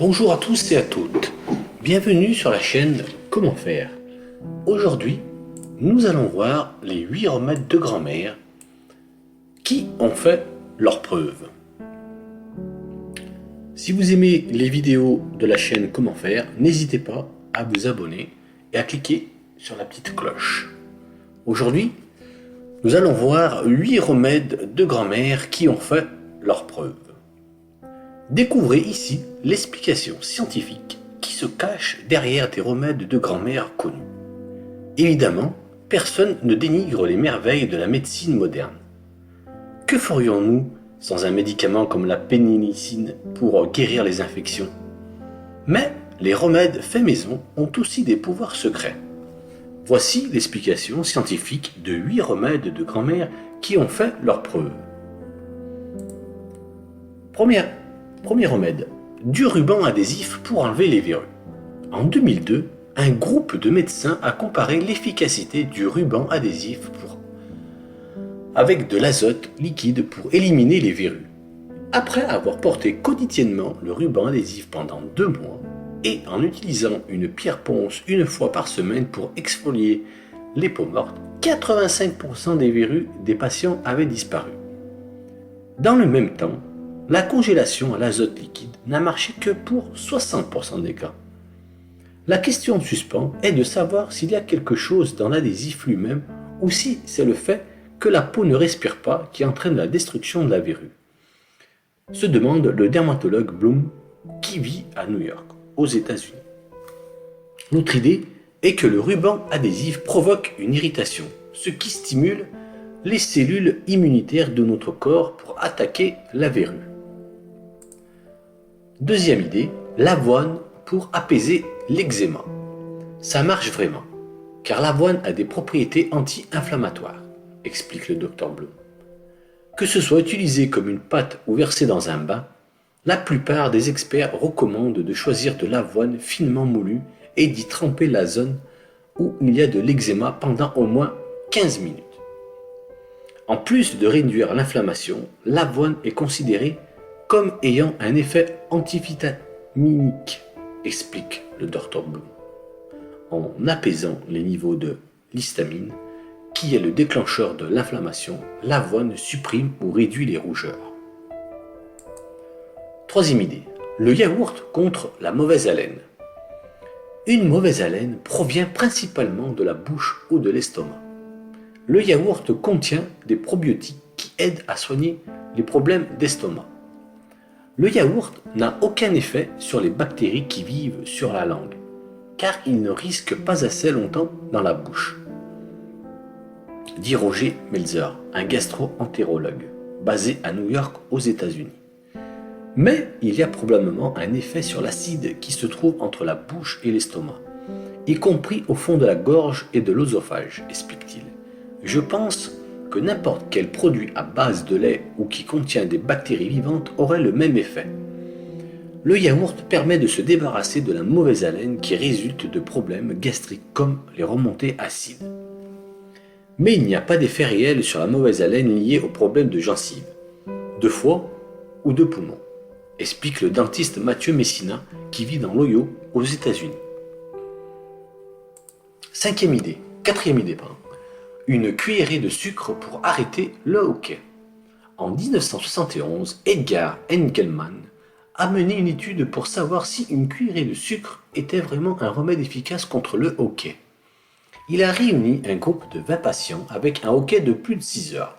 Bonjour à tous et à toutes, bienvenue sur la chaîne Comment faire. Aujourd'hui, nous allons voir les 8 remèdes de grand-mère qui ont fait leurs preuves. Si vous aimez les vidéos de la chaîne Comment faire, n'hésitez pas à vous abonner et à cliquer sur la petite cloche. Aujourd'hui, nous allons voir 8 remèdes de grand-mère qui ont fait leurs preuves. Découvrez ici l'explication scientifique qui se cache derrière des remèdes de grand-mère connus. Évidemment, personne ne dénigre les merveilles de la médecine moderne. Que ferions-nous sans un médicament comme la pénicilline pour guérir les infections? Mais les remèdes faits maison ont aussi des pouvoirs secrets. Voici l'explication scientifique de 8 remèdes de grand-mère qui ont fait leurs preuves. Premier remède, du ruban adhésif pour enlever les verrues. En 2002, un groupe de médecins a comparé l'efficacité du ruban adhésif avec de l'azote liquide pour éliminer les verrues. Après avoir porté quotidiennement le ruban adhésif pendant 2 mois et en utilisant une pierre ponce une fois par semaine pour exfolier les peaux mortes, 85% des verrues des patients avaient disparu. Dans le même temps, la congélation à l'azote liquide n'a marché que pour 60% des cas. La question en suspens est de savoir s'il y a quelque chose dans l'adhésif lui-même ou si c'est le fait que la peau ne respire pas qui entraîne la destruction de la verrue. Se demande le dermatologue Bloom qui vit à New York, aux États-Unis. L'autre idée est que le ruban adhésif provoque une irritation, ce qui stimule les cellules immunitaires de notre corps pour attaquer la verrue. Deuxième idée, l'avoine pour apaiser l'eczéma. Ça marche vraiment, car l'avoine a des propriétés anti-inflammatoires, explique le Dr Bloom. Que ce soit utilisé comme une pâte ou versé dans un bain, la plupart des experts recommandent de choisir de l'avoine finement moulue et d'y tremper la zone où il y a de l'eczéma pendant au moins 15 minutes. En plus de réduire l'inflammation, l'avoine est considérée comme ayant un effet antivitaminique, explique le Dr Bloom, en apaisant les niveaux de l'histamine, qui est le déclencheur de l'inflammation. L'avoine supprime ou réduit les rougeurs. Troisième idée, le yaourt contre la mauvaise haleine. Une mauvaise haleine provient principalement de la bouche ou de l'estomac. Le yaourt contient des probiotiques qui aident à soigner les problèmes d'estomac. Le yaourt n'a aucun effet sur les bactéries qui vivent sur la langue, car il ne risque pas assez longtemps dans la bouche, dit Roger Melzer, un gastro-entérologue basé à New York aux États-Unis. Mais il y a probablement un effet sur l'acide qui se trouve entre la bouche et l'estomac, y compris au fond de la gorge et de l'œsophage, explique-t-il. Je pense que n'importe quel produit à base de lait ou qui contient des bactéries vivantes aurait le même effet. Le yaourt permet de se débarrasser de la mauvaise haleine qui résulte de problèmes gastriques comme les remontées acides. Mais il n'y a pas d'effet réel sur la mauvaise haleine liée aux problèmes de gencives, de foie ou de poumons, explique le dentiste Mathieu Messina qui vit dans l'Ohio aux États-Unis. Quatrième idée, une cuillerée de sucre pour arrêter le hoquet. En 1971, Edgar Engelmann a mené une étude pour savoir si une cuillerée de sucre était vraiment un remède efficace contre le hoquet. Il a réuni un groupe de 20 patients avec un hoquet de plus de 6 heures,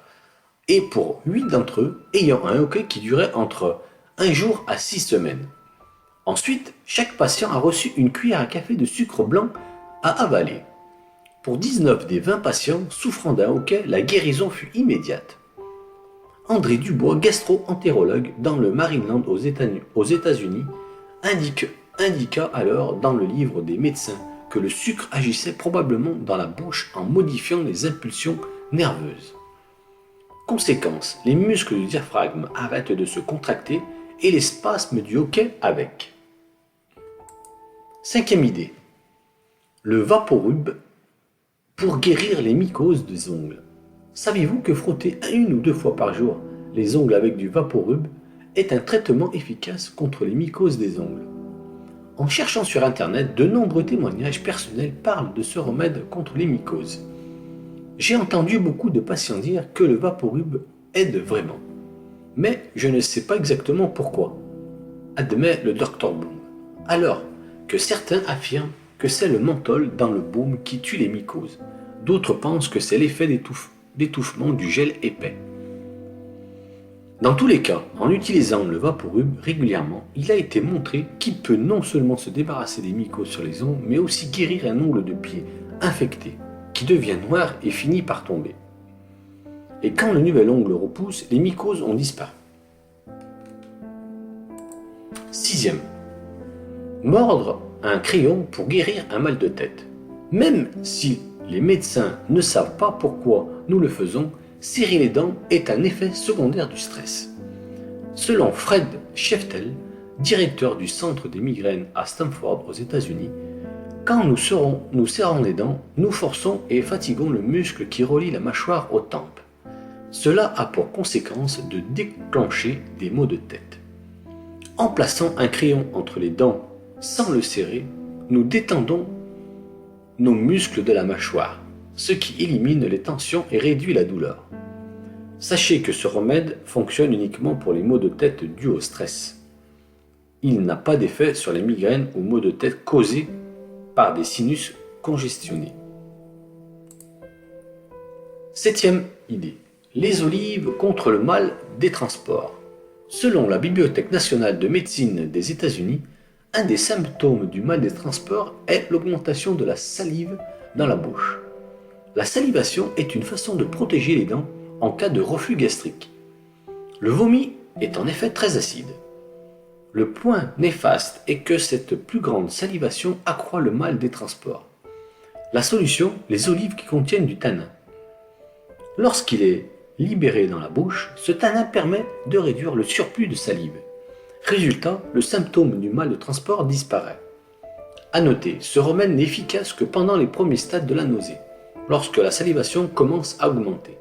et pour 8 d'entre eux ayant un hoquet qui durait entre 1 jour à 6 semaines. Ensuite, chaque patient a reçu une cuillère à café de sucre blanc à avaler. Pour 19 des 20 patients souffrant d'un hoquet, la guérison fut immédiate. André Dubois, gastro-entérologue dans le Maryland aux États-Unis, indiqua alors dans le livre des médecins que le sucre agissait probablement dans la bouche en modifiant les impulsions nerveuses. Conséquence, les muscles du diaphragme arrêtent de se contracter et les spasmes du hoquet avec. Cinquième idée, le vaporub pour guérir les mycoses des ongles. Saviez-vous que frotter 1 ou 2 fois par jour les ongles avec du vaporub est un traitement efficace contre les mycoses des ongles? En cherchant sur internet, de nombreux témoignages personnels parlent de ce remède contre les mycoses. J'ai entendu beaucoup de patients dire que le Vaporub aide vraiment. Mais je ne sais pas exactement pourquoi, admet le Dr Bloom. Alors que certains affirment que c'est le menthol dans le baume qui tue les mycoses. D'autres pensent que c'est l'effet d'étouffement du gel épais. Dans tous les cas, en utilisant le Vaporub régulièrement, il a été montré qu'il peut non seulement se débarrasser des mycoses sur les ongles, mais aussi guérir un ongle de pied infecté, qui devient noir et finit par tomber. Et quand le nouvel ongle repousse, les mycoses ont disparu. 6e. Mordre un crayon pour guérir un mal de tête. Même si les médecins ne savent pas pourquoi nous le faisons, serrer les dents est un effet secondaire du stress. Selon Fred Scheftel, directeur du centre des migraines à Stanford aux États-Unis, quand nous serrons les dents, nous forçons et fatiguons le muscle qui relie la mâchoire aux tempes. Cela a pour conséquence de déclencher des maux de tête. En plaçant un crayon entre les dents sans le serrer, nous détendons nos muscles de la mâchoire, ce qui élimine les tensions et réduit la douleur. Sachez que ce remède fonctionne uniquement pour les maux de tête dus au stress. Il n'a pas d'effet sur les migraines ou maux de tête causés par des sinus congestionnés. 7e idée. Les olives contre le mal des transports. Selon la Bibliothèque nationale de médecine des États-Unis, un des symptômes du mal des transports est l'augmentation de la salive dans la bouche. La salivation est une façon de protéger les dents en cas de reflux gastrique. Le vomi est en effet très acide. Le point néfaste est que cette plus grande salivation accroît le mal des transports. La solution, les olives qui contiennent du tanin. Lorsqu'il est libéré dans la bouche, ce tanin permet de réduire le surplus de salive. Résultat, le symptôme du mal de transport disparaît. À noter, ce remède n'est efficace que pendant les premiers stades de la nausée, lorsque la salivation commence à augmenter.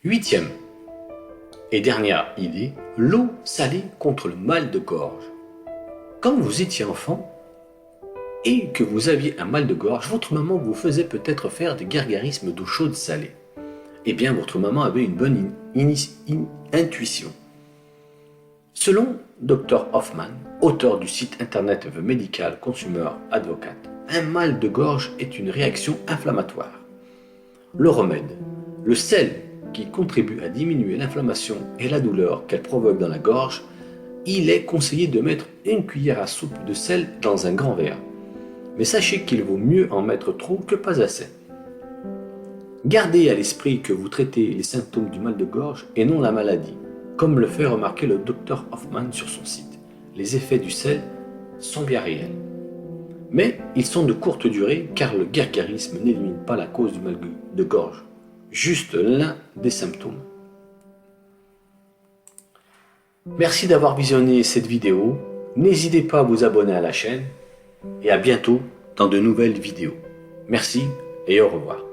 8e et dernière idée, l'eau salée contre le mal de gorge. Quand vous étiez enfant et que vous aviez un mal de gorge, votre maman vous faisait peut-être faire des gargarismes d'eau chaude salée. Eh bien, votre maman avait une bonne intuition. Selon Dr Hoffman, auteur du site internet The Medical Consumer Advocate, un mal de gorge est une réaction inflammatoire. Le remède, le sel qui contribue à diminuer l'inflammation et la douleur qu'elle provoque dans la gorge, il est conseillé de mettre une cuillère à soupe de sel dans un grand verre. Mais sachez qu'il vaut mieux en mettre trop que pas assez. Gardez à l'esprit que vous traitez les symptômes du mal de gorge et non la maladie, comme le fait remarquer le Dr Hoffman sur son site. Les effets du sel sont bien réels. Mais ils sont de courte durée car le gargarisme n'élimine pas la cause du mal de gorge, juste l'un des symptômes. Merci d'avoir visionné cette vidéo. N'hésitez pas à vous abonner à la chaîne et à bientôt dans de nouvelles vidéos. Merci et au revoir.